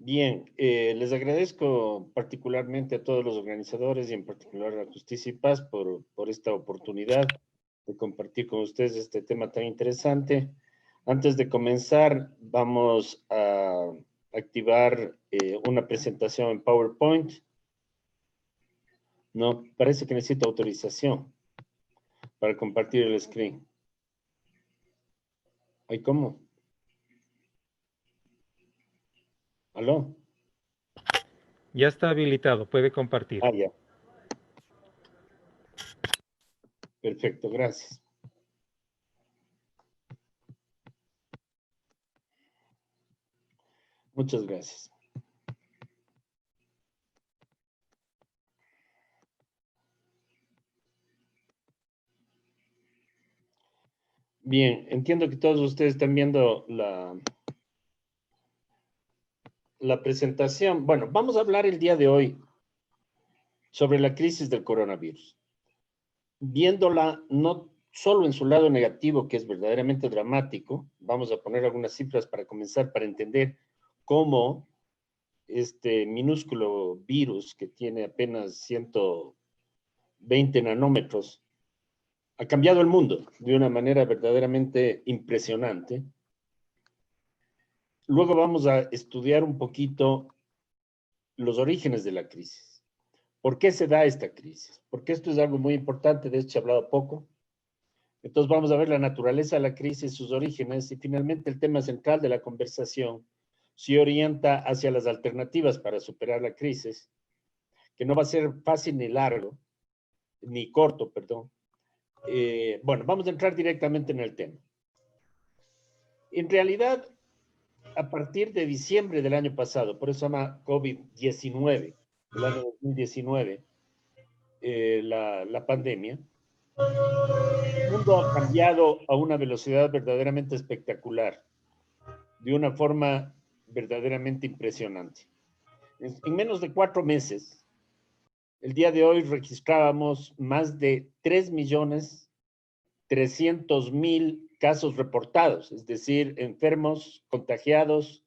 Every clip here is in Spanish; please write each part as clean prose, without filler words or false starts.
Bien, les agradezco particularmente a todos los organizadores y en particular a Justicia y Paz por esta oportunidad de compartir con ustedes este tema tan interesante. Antes de comenzar, vamos a activar una presentación en PowerPoint. No, parece que necesito autorización para compartir el screen. ¿Ay, cómo? ¿Aló? Ya está habilitado, puede compartir. Ah, ya. Perfecto, gracias. Muchas gracias. Bien, entiendo que todos ustedes están viendo la presentación. Bueno, vamos a hablar el día de hoy sobre la crisis del coronavirus, viéndola no solo en su lado negativo, que es verdaderamente dramático. Vamos a poner algunas cifras para comenzar, para entender cómo este minúsculo virus que tiene apenas 120 nanómetros ha cambiado el mundo de una manera verdaderamente impresionante. Luego vamos a estudiar un poquito los orígenes de la crisis. ¿Por qué se da esta crisis? Porque esto es algo muy importante, de hecho he hablado poco. Entonces vamos a ver la naturaleza de la crisis, sus orígenes y finalmente el tema central de la conversación se orienta hacia las alternativas para superar la crisis, que no va a ser fácil ni largo, ni corto, perdón. Bueno, vamos a entrar directamente en el tema. En realidad, a partir de diciembre del año pasado, por eso se llama COVID-19, el año 2019, la pandemia, el mundo ha cambiado a una velocidad verdaderamente espectacular, de una forma verdaderamente impresionante. En menos de 4 meses, el día de hoy registrábamos más de 3.300.000 casos reportados, es decir, enfermos contagiados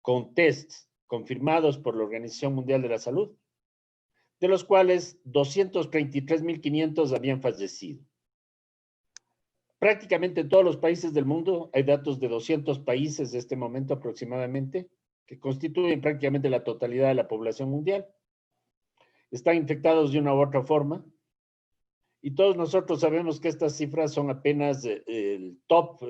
con tests confirmados por la Organización Mundial de la Salud, de los cuales 233.500 habían fallecido. Prácticamente en todos los países del mundo, hay datos de 200 países de este momento aproximadamente, que constituyen prácticamente la totalidad de la población mundial. Están infectados de una u otra forma, y todos nosotros sabemos que estas cifras son apenas el top,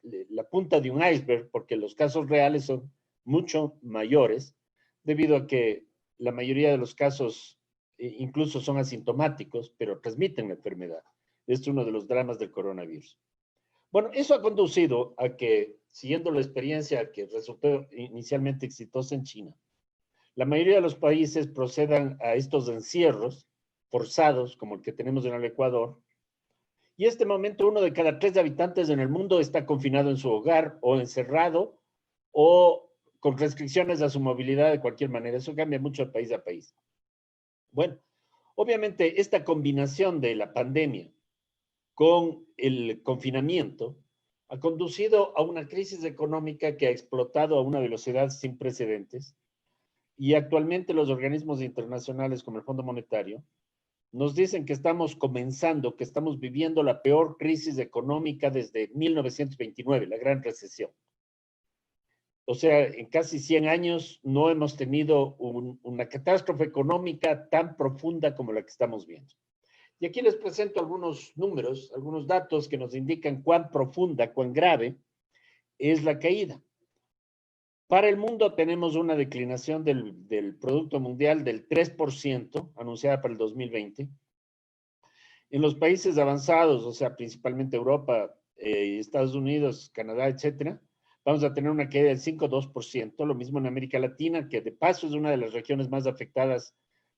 la punta de un iceberg, porque los casos reales son mucho mayores, debido a que la mayoría de los casos incluso son asintomáticos, pero transmiten la enfermedad. Este es uno de los dramas del coronavirus. Bueno, eso ha conducido a que, siguiendo la experiencia que resultó inicialmente exitosa en China, la mayoría de los países procedan a estos encierros forzados, como el que tenemos en el Ecuador, y en este momento 1 de cada 3 habitantes en el mundo está confinado en su hogar o encerrado o con restricciones a su movilidad de cualquier manera. Eso cambia mucho de país a país. Bueno, obviamente esta combinación de la pandemia con el confinamiento ha conducido a una crisis económica que ha explotado a una velocidad sin precedentes y actualmente los organismos internacionales como el Fondo Monetario nos dicen que estamos comenzando, que estamos viviendo la peor crisis económica desde 1929, la Gran Recesión. O sea, en casi 100 años no hemos tenido una catástrofe económica tan profunda como la que estamos viendo. Y aquí les presento algunos números, algunos datos que nos indican cuán profunda, cuán grave es la caída. Para el mundo tenemos una declinación del Producto Mundial del 3%, anunciada para el 2020. En los países avanzados, o sea, principalmente Europa, Estados Unidos, Canadá, etcétera, vamos a tener una caída del 5,2%, lo mismo en América Latina, que de paso es una de las regiones más afectadas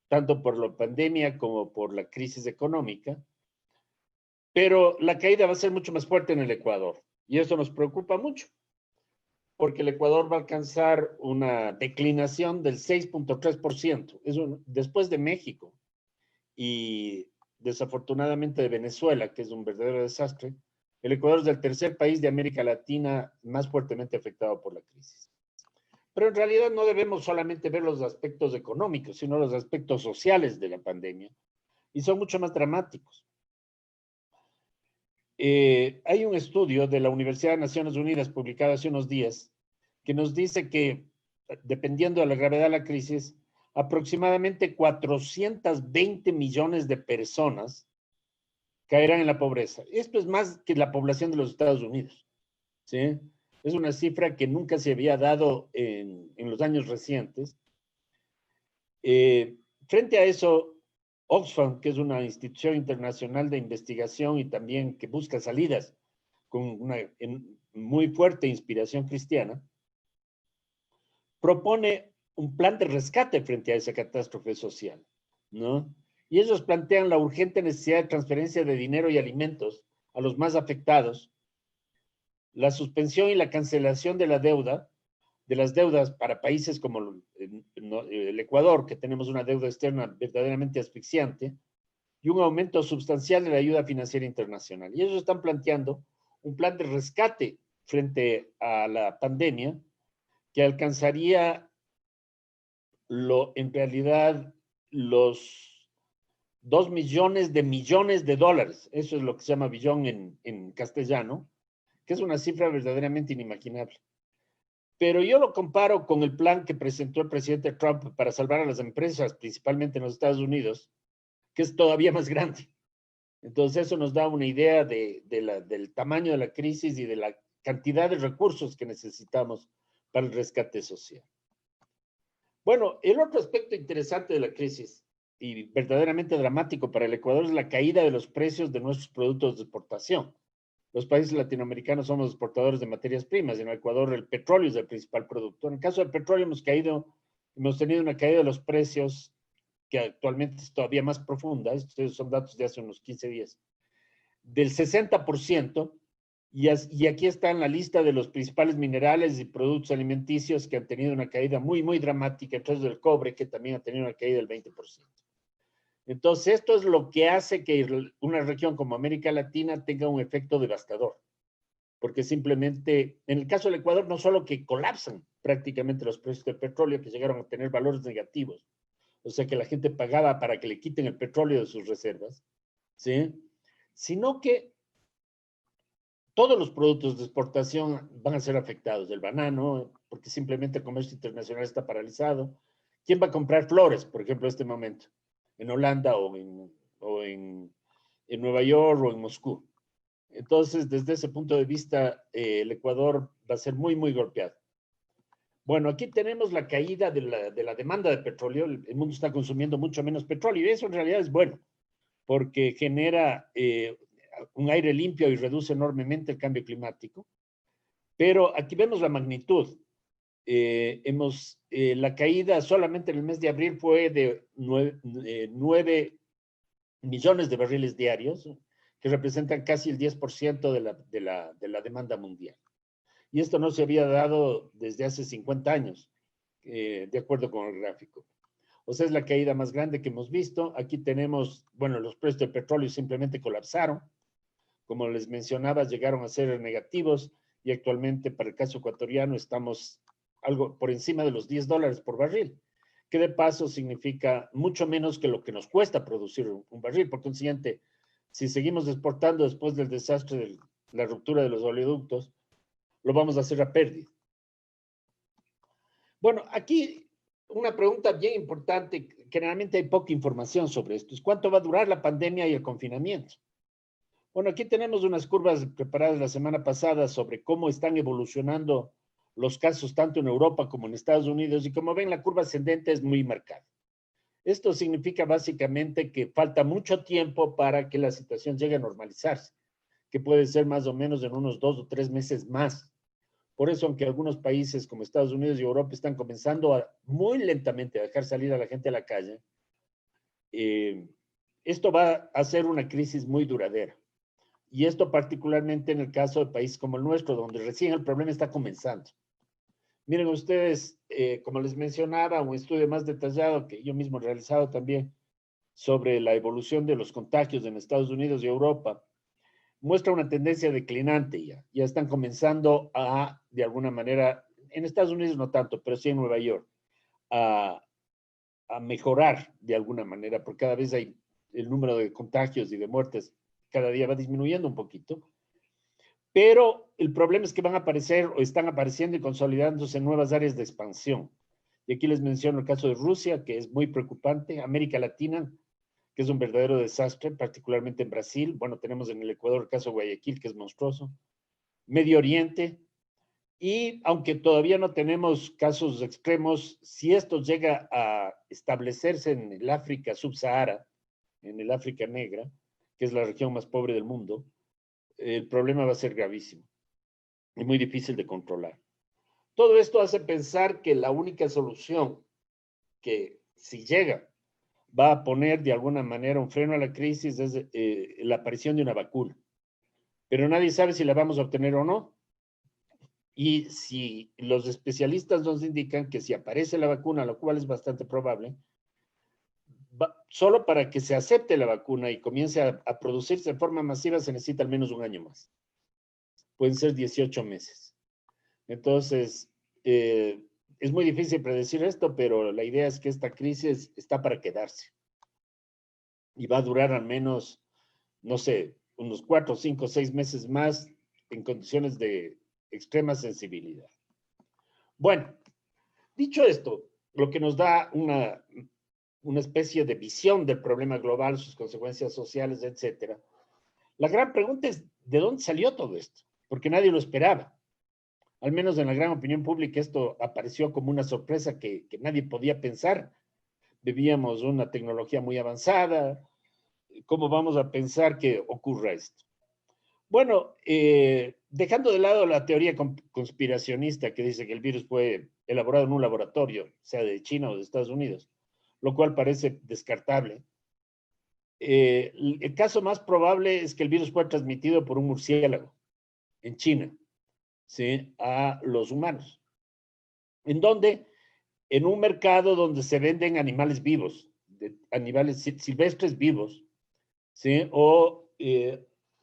tanto por la pandemia como por la crisis económica. Pero la caída va a ser mucho más fuerte en el Ecuador, y eso nos preocupa mucho, porque el Ecuador va a alcanzar una declinación del 6,3%, eso después de México y desafortunadamente de Venezuela, que es un verdadero desastre. El Ecuador es el tercer país de América Latina más fuertemente afectado por la crisis. Pero en realidad no debemos solamente ver los aspectos económicos, sino los aspectos sociales de la pandemia, y son mucho más dramáticos. Hay un estudio de la Universidad de Naciones Unidas publicado hace unos días que nos dice que, dependiendo de la gravedad de la crisis, aproximadamente 420 millones de personas caerán en la pobreza. Esto es más que la población de los Estados Unidos, ¿sí? Es una cifra que nunca se había dado en los años recientes. Frente a eso, Oxfam, que es una institución internacional de investigación y también que busca salidas con una muy fuerte inspiración cristiana, propone un plan de rescate frente a esa catástrofe social, ¿no? Y ellos plantean la urgente necesidad de transferencia de dinero y alimentos a los más afectados, la suspensión y la cancelación de la deuda, de las deudas para países como el Ecuador, que tenemos una deuda externa verdaderamente asfixiante, y un aumento sustancial de la ayuda financiera internacional. Y ellos están planteando un plan de rescate frente a la pandemia que alcanzaría en realidad los 2 millones de dólares. Eso es lo que se llama billón en castellano, que es una cifra verdaderamente inimaginable. Pero yo lo comparo con el plan que presentó el presidente Trump para salvar a las empresas, principalmente en los Estados Unidos, que es todavía más grande. Entonces eso nos da una idea del tamaño de la crisis y de la cantidad de recursos que necesitamos para el rescate social. Bueno, el otro aspecto interesante de la crisis y verdaderamente dramático para el Ecuador es la caída de los precios de nuestros productos de exportación. Los países latinoamericanos somos exportadores de materias primas. En el Ecuador el petróleo es el principal producto. En el caso del petróleo hemos tenido una caída de los precios que actualmente es todavía más profunda. Estos son datos de hace unos 15 días. Del 60%, y aquí está en la lista de los principales minerales y productos alimenticios que han tenido una caída muy, muy dramática. Entonces el cobre, que también ha tenido una caída del 20%. Entonces, esto es lo que hace que una región como América Latina tenga un efecto devastador, porque simplemente, en el caso del Ecuador, no solo que colapsan prácticamente los precios del petróleo, que llegaron a tener valores negativos, o sea que la gente pagaba para que le quiten el petróleo de sus reservas, ¿sí? Sino que todos los productos de exportación van a ser afectados, el banano, porque simplemente el comercio internacional está paralizado. ¿Quién va a comprar flores, por ejemplo, en este momento? En Holanda o en Nueva York o en Moscú. Entonces, desde ese punto de vista, el Ecuador va a ser muy, muy golpeado. Bueno, aquí tenemos la caída de la demanda de petróleo. El mundo está consumiendo mucho menos petróleo y eso en realidad es bueno, porque genera un aire limpio y reduce enormemente el cambio climático. Pero aquí vemos la magnitud. La caída solamente en el mes de abril fue de 9 millones de barriles diarios, que representan casi el 10% de la demanda mundial. Y esto no se había dado desde hace 50 años, de acuerdo con el gráfico. O sea, es la caída más grande que hemos visto. Aquí tenemos, bueno, los precios del petróleo simplemente colapsaron. Como les mencionaba, llegaron a ser negativos y actualmente para el caso ecuatoriano estamos algo por encima de los $10 por barril, que de paso significa mucho menos que lo que nos cuesta producir un barril. Por consiguiente, si seguimos exportando después del desastre de la ruptura de los oleoductos, lo vamos a hacer a pérdida. Bueno, aquí una pregunta bien importante, generalmente hay poca información sobre esto, es cuánto va a durar la pandemia y el confinamiento. Bueno, aquí tenemos unas curvas preparadas la semana pasada sobre cómo están evolucionando los casos tanto en Europa como en Estados Unidos y como ven la curva ascendente es muy marcada. Esto significa básicamente que falta mucho tiempo para que la situación llegue a normalizarse, que puede ser más o menos en unos 2 o 3 meses más. Por eso, aunque algunos países como Estados Unidos y Europa están comenzando muy lentamente a dejar salir a la gente a la calle, esto va a ser una crisis muy duradera. Y esto particularmente en el caso de países como el nuestro, donde recién el problema está comenzando. Miren ustedes, como les mencionaba, un estudio más detallado que yo mismo he realizado también sobre la evolución de los contagios en Estados Unidos y Europa, muestra una tendencia declinante ya. Ya están comenzando a, de alguna manera, en Estados Unidos no tanto, pero sí en Nueva York, a, a mejorar de alguna manera, porque cada vez hay el número de contagios y de muertes cada día va disminuyendo un poquito, pero el problema es que van a aparecer o están apareciendo y consolidándose nuevas áreas de expansión. Y aquí les menciono el caso de Rusia, que es muy preocupante, América Latina, que es un verdadero desastre, particularmente en Brasil. Bueno, tenemos en el Ecuador el caso de Guayaquil, que es monstruoso. Medio Oriente. Y aunque todavía no tenemos casos extremos, si esto llega a establecerse en el África subsahara, en el África negra, que es la región más pobre del mundo, el problema va a ser gravísimo y muy difícil de controlar. Todo esto hace pensar que la única solución que, si llega, va a poner de alguna manera un freno a la crisis es la aparición de una vacuna. Pero nadie sabe si la vamos a obtener o no. Y si los especialistas nos indican que si aparece la vacuna, lo cual es bastante probable, solo para que se acepte la vacuna y comience a producirse de forma masiva se necesita al menos un año más. Pueden ser 18 meses. Entonces, es muy difícil predecir esto, pero la idea es que esta crisis está para quedarse. Y va a durar al menos, no sé, unos 4, 5, 6 meses más en condiciones de extrema sensibilidad. Bueno, dicho esto, lo que nos da una especie de visión del problema global, sus consecuencias sociales, etcétera. La gran pregunta es, ¿de dónde salió todo esto? Porque nadie lo esperaba. Al menos en la gran opinión pública esto apareció como una sorpresa que nadie podía pensar. Vivíamos una tecnología muy avanzada. ¿Cómo vamos a pensar que ocurra esto? Bueno, dejando de lado la teoría conspiracionista que dice que el virus fue elaborado en un laboratorio, sea de China o de Estados Unidos, lo cual parece descartable. El caso más probable es que el virus fue transmitido por un murciélago en China, ¿sí? A los humanos. ¿En dónde? En un mercado donde se venden animales vivos, animales silvestres vivos, ¿sí? O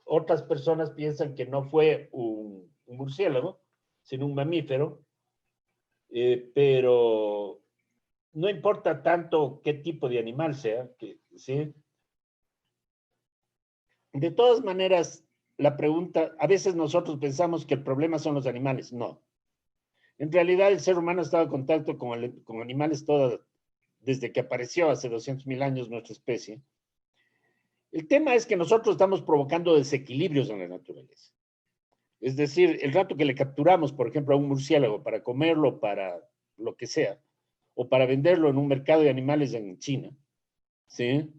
otras personas piensan que no fue un murciélago, sino un mamífero, pero no importa tanto qué tipo de animal sea, ¿sí? De todas maneras, la pregunta, a veces nosotros pensamos que el problema son los animales, no. En realidad, el ser humano ha estado en contacto con animales desde que apareció hace 200.000 años nuestra especie. El tema es que nosotros estamos provocando desequilibrios en la naturaleza. Es decir, el rato que le capturamos, por ejemplo, a un murciélago para comerlo, para lo que sea, o para venderlo en un mercado de animales en China, ¿sí?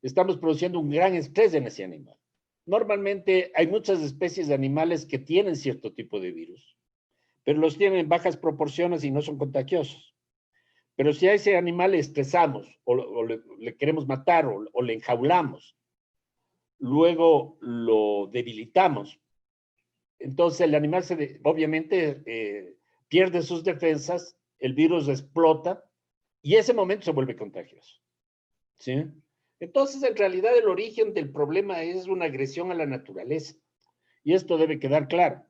Estamos produciendo un gran estrés en ese animal. Normalmente hay muchas especies de animales que tienen cierto tipo de virus, pero los tienen en bajas proporciones y no son contagiosos. Pero si a ese animal le estresamos o le queremos matar o le enjaulamos, luego lo debilitamos, entonces el animal obviamente pierde sus defensas, el virus explota y ese momento se vuelve contagioso. ¿Sí? Entonces, en realidad, el origen del problema es una agresión a la naturaleza. Y esto debe quedar claro.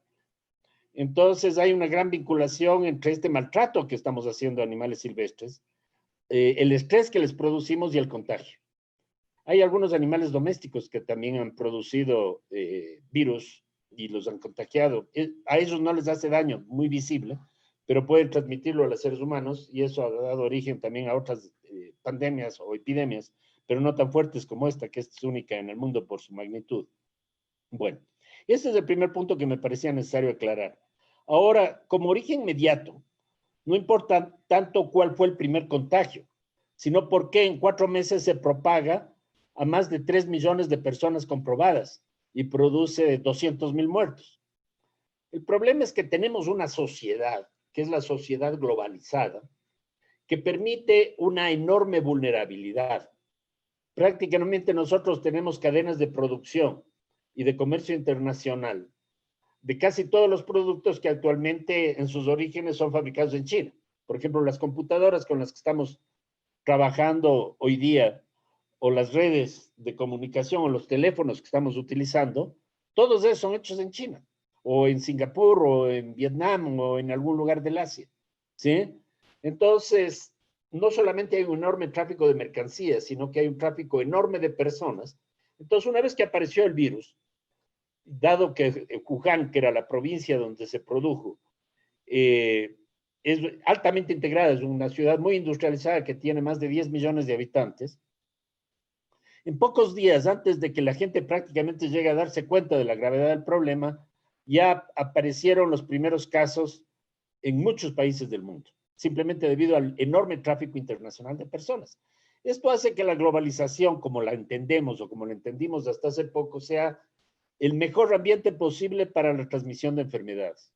Entonces, hay una gran vinculación entre este maltrato que estamos haciendo a animales silvestres, el estrés que les producimos y el contagio. Hay algunos animales domésticos que también han producido virus y los han contagiado. A ellos no les hace daño muy visible, pero pueden transmitirlo a los seres humanos y eso ha dado origen también a otras pandemias o epidemias, pero no tan fuertes como esta, que es única en el mundo por su magnitud. Bueno, ese es el primer punto que me parecía necesario aclarar. Ahora, como origen inmediato, no importa tanto cuál fue el primer contagio, sino por qué en 4 meses se propaga a más de 3 millones de personas comprobadas y produce 200.000 muertos. El problema es que tenemos una sociedad, que es la sociedad globalizada, que permite una enorme vulnerabilidad. Prácticamente nosotros tenemos cadenas de producción y de comercio internacional de casi todos los productos que actualmente en sus orígenes son fabricados en China. Por ejemplo, las computadoras con las que estamos trabajando hoy día o las redes de comunicación o los teléfonos que estamos utilizando, todos esos son hechos en China o en Singapur, o en Vietnam, o en algún lugar del Asia, ¿sí? Entonces, no solamente hay un enorme tráfico de mercancías, sino que hay un tráfico enorme de personas. Entonces, una vez que apareció el virus, dado que Wuhan, que era la provincia donde se produjo, es altamente integrada, es una ciudad muy industrializada que tiene más de 10 millones de habitantes. En pocos días, antes de que la gente prácticamente llegue a darse cuenta de la gravedad del problema, ya aparecieron los primeros casos en muchos países del mundo, simplemente debido al enorme tráfico internacional de personas. Esto hace que la globalización, como la entendemos o como la entendimos hasta hace poco, sea el mejor ambiente posible para la transmisión de enfermedades.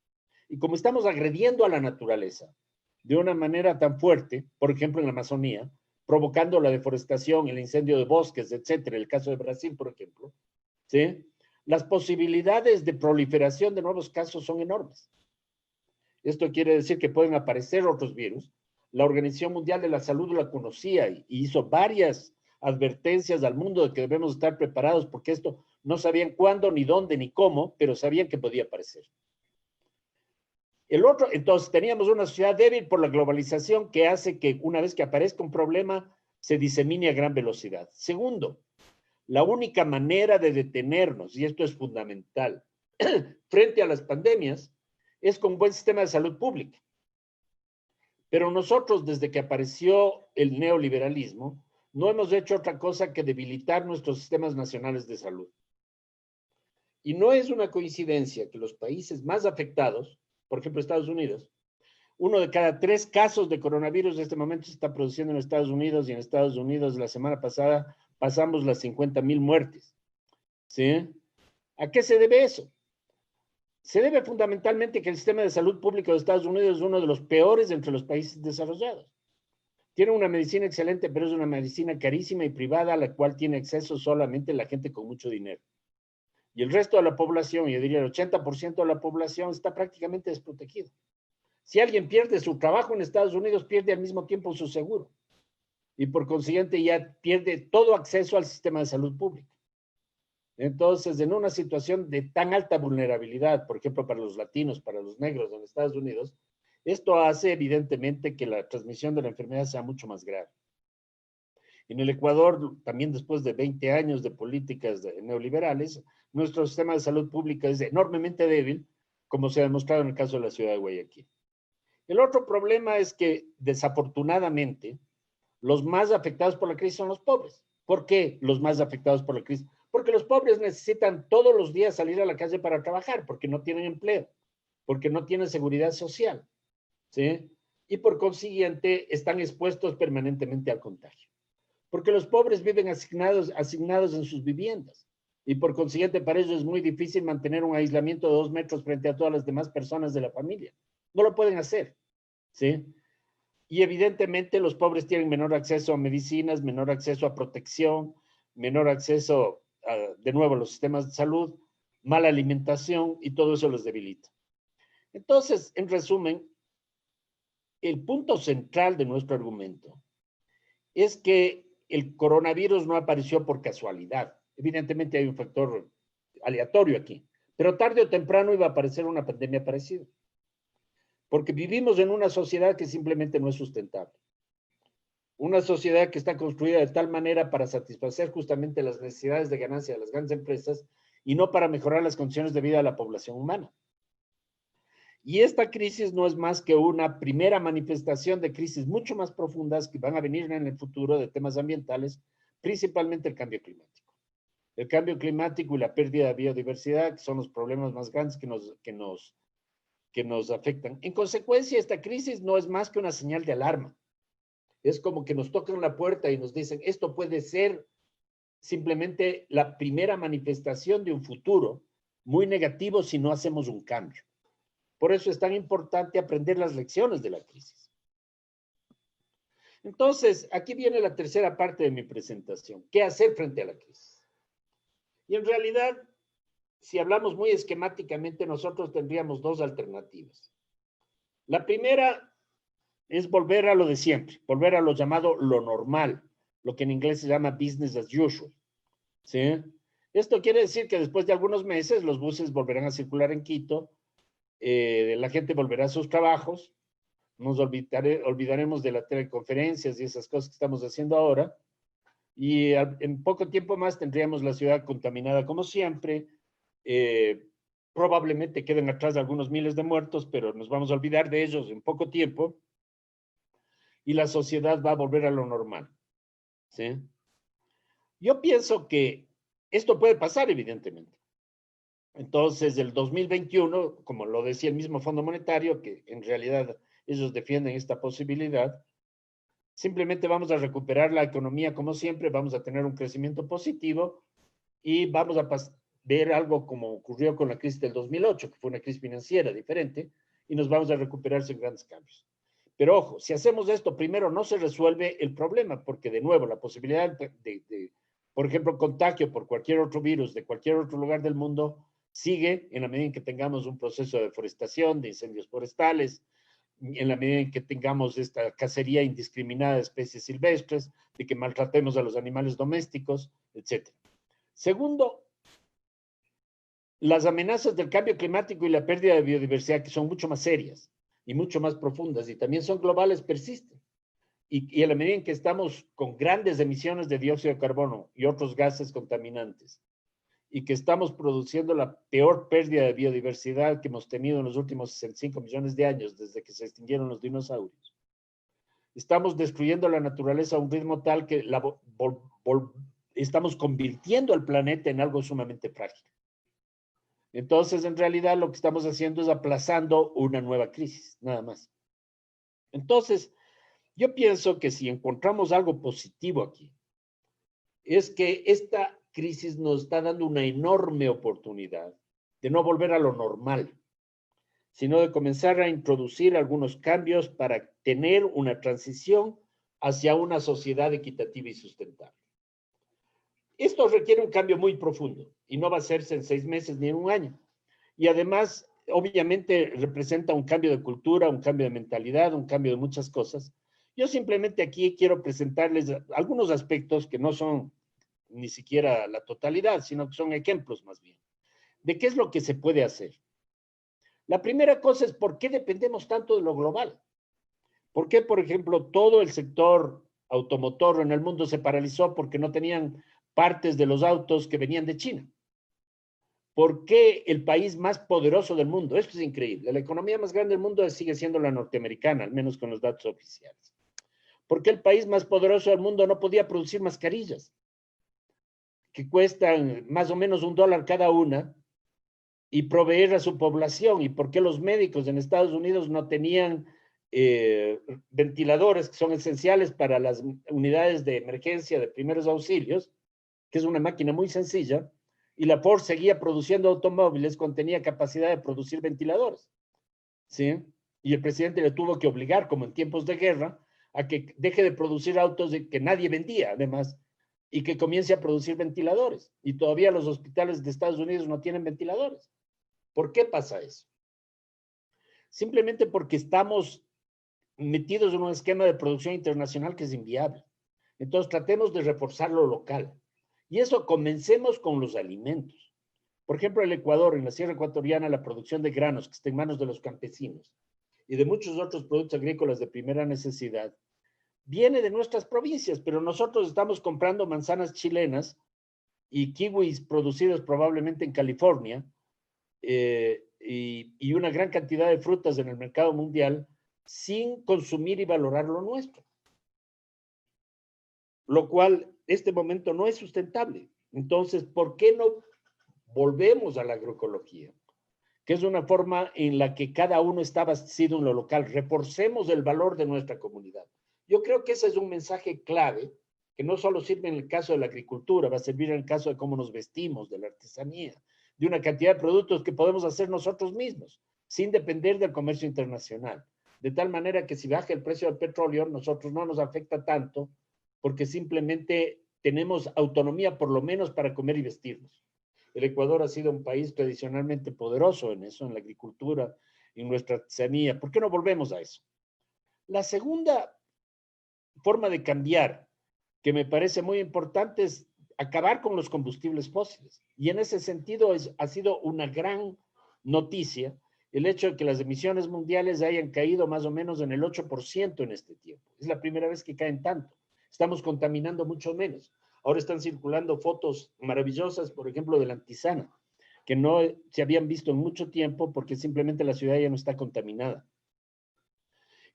Y como estamos agrediendo a la naturaleza de una manera tan fuerte, por ejemplo en la Amazonía, provocando la deforestación, el incendio de bosques, etcétera, el caso de Brasil, por ejemplo, ¿sí? Las posibilidades de proliferación de nuevos casos son enormes. Esto quiere decir que pueden aparecer otros virus. La Organización Mundial de la Salud la conocía y hizo varias advertencias al mundo de que debemos estar preparados porque esto no sabían cuándo, ni dónde, ni cómo, pero sabían que podía aparecer. El otro, entonces teníamos una sociedad débil por la globalización que hace que una vez que aparezca un problema se disemine a gran velocidad. Segundo, la única manera de detenernos, y esto es fundamental, frente a las pandemias, es con un buen sistema de salud pública. Pero nosotros, desde que apareció el neoliberalismo, no hemos hecho otra cosa que debilitar nuestros sistemas nacionales de salud. Y no es una coincidencia que los países más afectados, por ejemplo Estados Unidos, 1 de cada 3 casos de coronavirus en este momento se está produciendo en Estados Unidos, y en Estados Unidos la semana pasada pasamos las 50,000 muertes. ¿Sí? ¿A qué se debe eso? Se debe fundamentalmente que el sistema de salud público de Estados Unidos es uno de los peores entre los países desarrollados. Tiene una medicina excelente, pero es una medicina carísima y privada a la cual tiene acceso solamente la gente con mucho dinero. Y el resto de la población, yo diría el 80% de la población, está prácticamente desprotegido. Si alguien pierde su trabajo en Estados Unidos, pierde al mismo tiempo su seguro. Y por consiguiente ya pierde todo acceso al sistema de salud pública. Entonces, en una situación de tan alta vulnerabilidad, por ejemplo, para los latinos, para los negros en Estados Unidos, esto hace evidentemente que la transmisión de la enfermedad sea mucho más grave. En el Ecuador, también después de 20 años de políticas neoliberales, nuestro sistema de salud pública es enormemente débil, como se ha demostrado en el caso de la ciudad de Guayaquil. El otro problema es que, desafortunadamente, los más afectados por la crisis son los pobres. ¿Por qué los más afectados por la crisis? Porque los pobres necesitan todos los días salir a la calle para trabajar, porque no tienen empleo, porque no tienen seguridad social, ¿sí? Y por consiguiente están expuestos permanentemente al contagio. Porque los pobres viven asignados en sus viviendas. Y por consiguiente para ellos es muy difícil mantener un aislamiento de 2 metros frente a todas las demás personas de la familia. No lo pueden hacer, ¿sí? Y evidentemente los pobres tienen menor acceso a medicinas, menor acceso a protección, menor acceso, de nuevo, a los sistemas de salud, mala alimentación, y todo eso los debilita. Entonces, en resumen, el punto central de nuestro argumento es que el coronavirus no apareció por casualidad. Evidentemente hay un factor aleatorio aquí, pero tarde o temprano iba a aparecer una pandemia parecida. Porque vivimos en una sociedad que simplemente no es sustentable. Una sociedad que está construida de tal manera para satisfacer justamente las necesidades de ganancia de las grandes empresas y no para mejorar las condiciones de vida de la población humana. Y esta crisis no es más que una primera manifestación de crisis mucho más profundas que van a venir en el futuro de temas ambientales, principalmente el cambio climático. El cambio climático y la pérdida de biodiversidad, que son los problemas más grandes que nos afectan. En consecuencia, esta crisis no es más que una señal de alarma. Es como que nos tocan la puerta y nos dicen, esto puede ser simplemente la primera manifestación de un futuro muy negativo si no hacemos un cambio. Por eso es tan importante aprender las lecciones de la crisis. Entonces, aquí viene la tercera parte de mi presentación. ¿Qué hacer frente a la crisis? Y en realidad, si hablamos muy esquemáticamente, nosotros tendríamos 2 alternativas. La primera es volver a lo de siempre, volver a lo llamado lo normal, lo que en inglés se llama business as usual, ¿sí? Esto quiere decir que después de algunos meses los buses volverán a circular en Quito, la gente volverá a sus trabajos, nos olvidaremos de las teleconferencias y esas cosas que estamos haciendo ahora, y en poco tiempo más tendríamos la ciudad contaminada como siempre. Probablemente queden atrás algunos miles de muertos, pero nos vamos a olvidar de ellos en poco tiempo y la sociedad va a volver a lo normal. ¿Sí? Yo pienso que esto puede pasar, evidentemente. Entonces, el 2021, como lo decía el mismo Fondo Monetario, que en realidad ellos defienden esta posibilidad, simplemente vamos a recuperar la economía como siempre, vamos a tener un crecimiento positivo y vamos a ver algo como ocurrió con la crisis del 2008, que fue una crisis financiera diferente, y nos vamos a recuperar sin grandes cambios. Pero ojo, si hacemos esto, primero no se resuelve el problema, porque de nuevo, la posibilidad por ejemplo, contagio por cualquier otro virus de cualquier otro lugar del mundo sigue en la medida en que tengamos un proceso de deforestación, de incendios forestales, en la medida en que tengamos esta cacería indiscriminada de especies silvestres, de que maltratemos a los animales domésticos, etc. Segundo, las amenazas del cambio climático y la pérdida de biodiversidad, que son mucho más serias y mucho más profundas y también son globales, persisten. Y a la medida en que estamos con grandes emisiones de dióxido de carbono y otros gases contaminantes, y que estamos produciendo la peor pérdida de biodiversidad que hemos tenido en los últimos 65 millones de años, desde que se extinguieron los dinosaurios. Estamos destruyendo la naturaleza a un ritmo tal que estamos convirtiendo al planeta en algo sumamente frágil. Entonces, en realidad, lo que estamos haciendo es aplazando una nueva crisis, nada más. Entonces, yo pienso que si encontramos algo positivo aquí, es que esta crisis nos está dando una enorme oportunidad de no volver a lo normal, sino de comenzar a introducir algunos cambios para tener una transición hacia una sociedad equitativa y sustentable. Esto requiere un cambio muy profundo y no va a hacerse en 6 meses ni en un año. Y además, obviamente, representa un cambio de cultura, un cambio de mentalidad, un cambio de muchas cosas. Yo simplemente aquí quiero presentarles algunos aspectos que no son ni siquiera la totalidad, sino que son ejemplos más bien, de qué es lo que se puede hacer. La primera cosa es por qué dependemos tanto de lo global. ¿Por qué, por ejemplo, todo el sector automotor en el mundo se paralizó porque no tenían partes de los autos que venían de China? ¿Por qué el país más poderoso del mundo? Esto es increíble. La economía más grande del mundo sigue siendo la norteamericana, al menos con los datos oficiales. ¿Por qué el país más poderoso del mundo no podía producir mascarillas que cuestan más o menos $1 cada una y proveer a su población? ¿Y por qué los médicos en Estados Unidos no tenían ventiladores que son esenciales para las unidades de emergencia de primeros auxilios, que es una máquina muy sencilla, y la Ford seguía produciendo automóviles cuando tenía capacidad de producir ventiladores? ¿Sí? Y el presidente le tuvo que obligar, como en tiempos de guerra, a que deje de producir autos que nadie vendía, además, y que comience a producir ventiladores. Y todavía los hospitales de Estados Unidos no tienen ventiladores. ¿Por qué pasa eso? Simplemente porque estamos metidos en un esquema de producción internacional que es inviable. Entonces tratemos de reforzar lo local. Y eso comencemos con los alimentos. Por ejemplo, el Ecuador, en la Sierra Ecuatoriana, la producción de granos que está en manos de los campesinos y de muchos otros productos agrícolas de primera necesidad, viene de nuestras provincias, pero nosotros estamos comprando manzanas chilenas y kiwis producidos probablemente en California, y una gran cantidad de frutas en el mercado mundial sin consumir y valorar lo nuestro. Lo cual, este momento no es sustentable. Entonces, ¿por qué no volvemos a la agroecología? Que es una forma en la que cada uno está abastecido en lo local. Reforcemos el valor de nuestra comunidad. Yo creo que ese es un mensaje clave que no solo sirve en el caso de la agricultura, va a servir en el caso de cómo nos vestimos, de la artesanía, de una cantidad de productos que podemos hacer nosotros mismos, sin depender del comercio internacional. De tal manera que si baja el precio del petróleo, nosotros no nos afecta tanto, porque simplemente tenemos autonomía por lo menos para comer y vestirnos. El Ecuador ha sido un país tradicionalmente poderoso en eso, en la agricultura, en nuestra artesanía. ¿Por qué no volvemos a eso? La segunda forma de cambiar, que me parece muy importante, es acabar con los combustibles fósiles. Y en ese sentido ha sido una gran noticia el hecho de que las emisiones mundiales hayan caído más o menos en el 8% en este tiempo. Es la primera vez que caen tanto. Estamos contaminando mucho menos. Ahora están circulando fotos maravillosas, por ejemplo, de la Antisana, que no se habían visto en mucho tiempo porque simplemente la ciudad ya no está contaminada.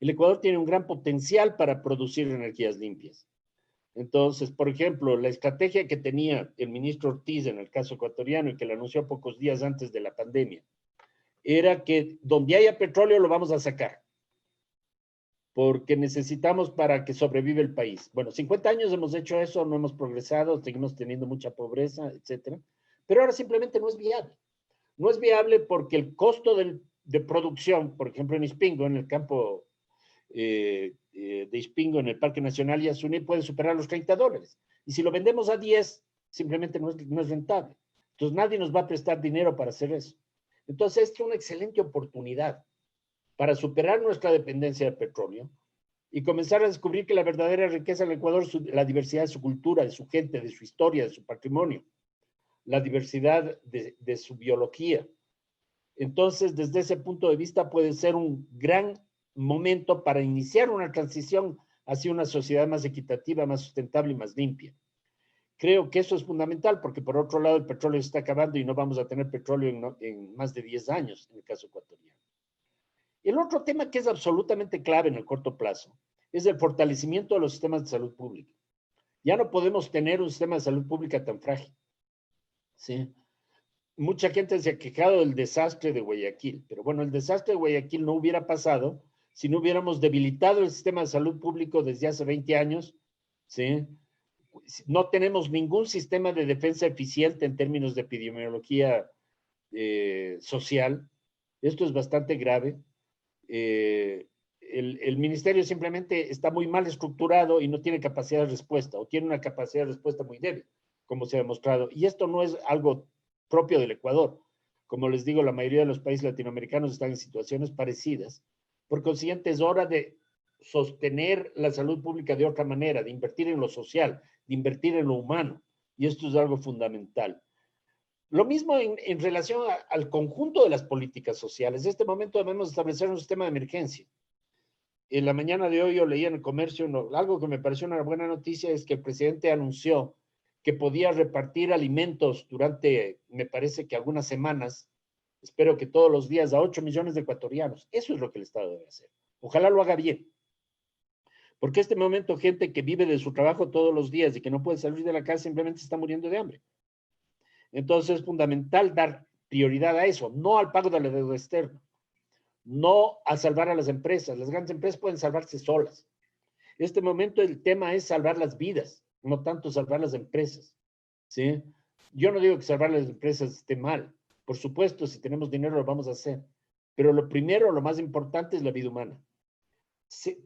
El Ecuador tiene un gran potencial para producir energías limpias. Entonces, por ejemplo, la estrategia que tenía el ministro Ortiz en el caso ecuatoriano y que la anunció pocos días antes de la pandemia, era que donde haya petróleo lo vamos a sacar, porque necesitamos para que sobreviva el país. Bueno, 50 años hemos hecho eso, no hemos progresado, seguimos teniendo mucha pobreza, etcétera, pero ahora simplemente no es viable. No es viable porque el costo de producción, por ejemplo, en Ispingo, en el campo de Ispingo, en el Parque Nacional Yasuní, puede superar los $30. Y si lo vendemos a 10, simplemente no es rentable. Entonces nadie nos va a prestar dinero para hacer eso. Entonces esta es una excelente oportunidad para superar nuestra dependencia del petróleo y comenzar a descubrir que la verdadera riqueza del Ecuador es la diversidad de su cultura, de su gente, de su historia, de su patrimonio, la diversidad de su biología. Entonces, desde ese punto de vista puede ser un gran momento para iniciar una transición hacia una sociedad más equitativa, más sustentable y más limpia. Creo que eso es fundamental porque por otro lado el petróleo se está acabando y no vamos a tener petróleo en más de 10 años en el caso ecuatoriano. El otro tema que es absolutamente clave en el corto plazo es el fortalecimiento de los sistemas de salud pública. Ya no podemos tener un sistema de salud pública tan frágil. ¿Sí? Mucha gente se ha quejado del desastre de Guayaquil, pero bueno, el desastre de Guayaquil no hubiera pasado si no hubiéramos debilitado el sistema de salud público desde hace 20 años, ¿sí? No tenemos ningún sistema de defensa eficiente en términos de epidemiología social. Esto es bastante grave. El ministerio simplemente está muy mal estructurado y no tiene capacidad de respuesta, o tiene una capacidad de respuesta muy débil, como se ha demostrado. Y esto no es algo propio del Ecuador. Como les digo, la mayoría de los países latinoamericanos están en situaciones parecidas. Por consiguiente, es hora de sostener la salud pública de otra manera, de invertir en lo social, de invertir en lo humano. Y esto es algo fundamental. Lo mismo en relación al conjunto de las políticas sociales. En este momento debemos establecer un sistema de emergencia. En la mañana de hoy yo leía en el comercio, algo que me pareció una buena noticia es que el presidente anunció que podía repartir alimentos durante, me parece que algunas semanas, espero que todos los días, a 8 millones de ecuatorianos. Eso es lo que el Estado debe hacer. Ojalá lo haga bien. Porque en este momento gente que vive de su trabajo todos los días y que no puede salir de la casa simplemente está muriendo de hambre. Entonces es fundamental dar prioridad a eso, no al pago de la deuda externa, no a salvar a las empresas. Las grandes empresas pueden salvarse solas. En este momento el tema es salvar las vidas, no tanto salvar las empresas, ¿sí? Yo no digo que salvar las empresas esté mal. Por supuesto, si tenemos dinero lo vamos a hacer. Pero lo primero, lo más importante es la vida humana.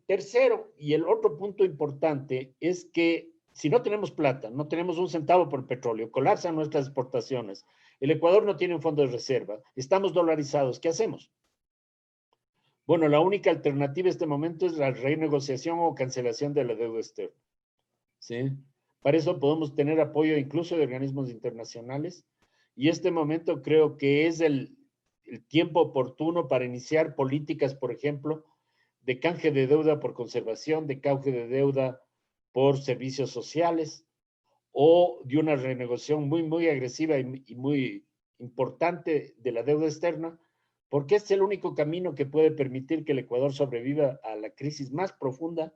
Tercero, y el otro punto importante es que si no tenemos plata, no tenemos un centavo por el petróleo, colapsan nuestras exportaciones, el Ecuador no tiene un fondo de reserva, estamos dolarizados, ¿qué hacemos? Bueno, la única alternativa en este momento es la renegociación o cancelación de la deuda externa, ¿sí? Para eso podemos tener apoyo incluso de organismos internacionales y este momento creo que es el tiempo oportuno para iniciar políticas, por ejemplo, de canje de deuda por conservación, de canje de deuda por servicios sociales o de una renegociación muy agresiva y muy importante de la deuda externa, porque es el único camino que puede permitir que el Ecuador sobreviva a la crisis más profunda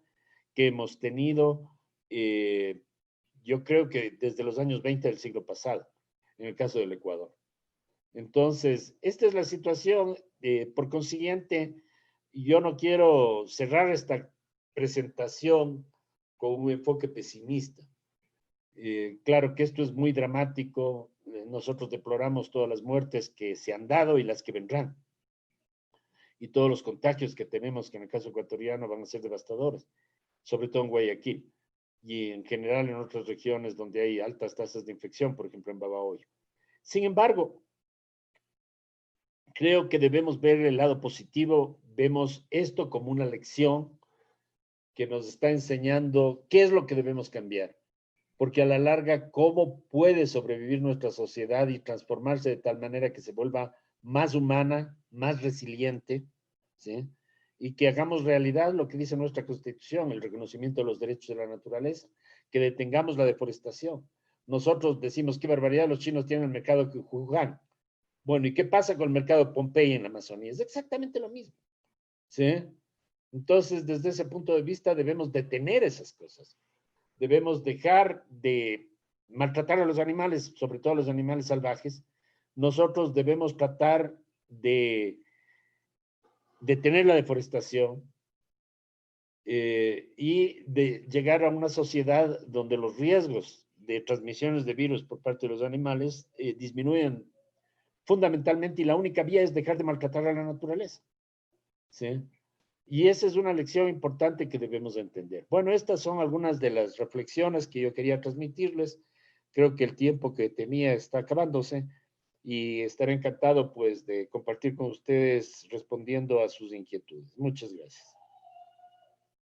que hemos tenido, yo creo que desde los años 20 del siglo pasado, en el caso del Ecuador. Entonces, esta es la situación. Por consiguiente, yo no quiero cerrar esta presentación con un enfoque pesimista. Claro que esto es muy dramático. Nosotros deploramos todas las muertes que se han dado y las que vendrán. Y todos los contagios que tenemos, que en el caso ecuatoriano van a ser devastadores, sobre todo en Guayaquil y en general en otras regiones donde hay altas tasas de infección, por ejemplo en Babahoyo. Sin embargo, creo que debemos ver el lado positivo. Vemos esto como una lección que nos está enseñando qué es lo que debemos cambiar. porque a la larga, ¿cómo puede sobrevivir nuestra sociedad y transformarse de tal manera que se vuelva más humana, más resiliente, ¿sí? Y que hagamos realidad lo que dice nuestra Constitución, el reconocimiento de los derechos de la naturaleza, que detengamos la deforestación. Nosotros decimos, qué barbaridad, los chinos tienen el mercado de Wuhan. Bueno, ¿y qué pasa con el mercado de Pompey en la Amazonía? Es exactamente lo mismo, ¿sí? Entonces, desde ese punto de vista, debemos detener esas cosas. Debemos dejar de maltratar a los animales, sobre todo a los animales salvajes. Nosotros debemos tratar de detener la deforestación y de llegar a una sociedad donde los riesgos de transmisiones de virus por parte de los animales disminuyen fundamentalmente, y la única vía es dejar de maltratar a la naturaleza, ¿sí? Y esa es una lección importante que debemos entender. Bueno, estas son algunas de las reflexiones que yo quería transmitirles. Creo que el tiempo que tenía está acabándose y estaré encantado pues de compartir con ustedes respondiendo a sus inquietudes. Muchas gracias.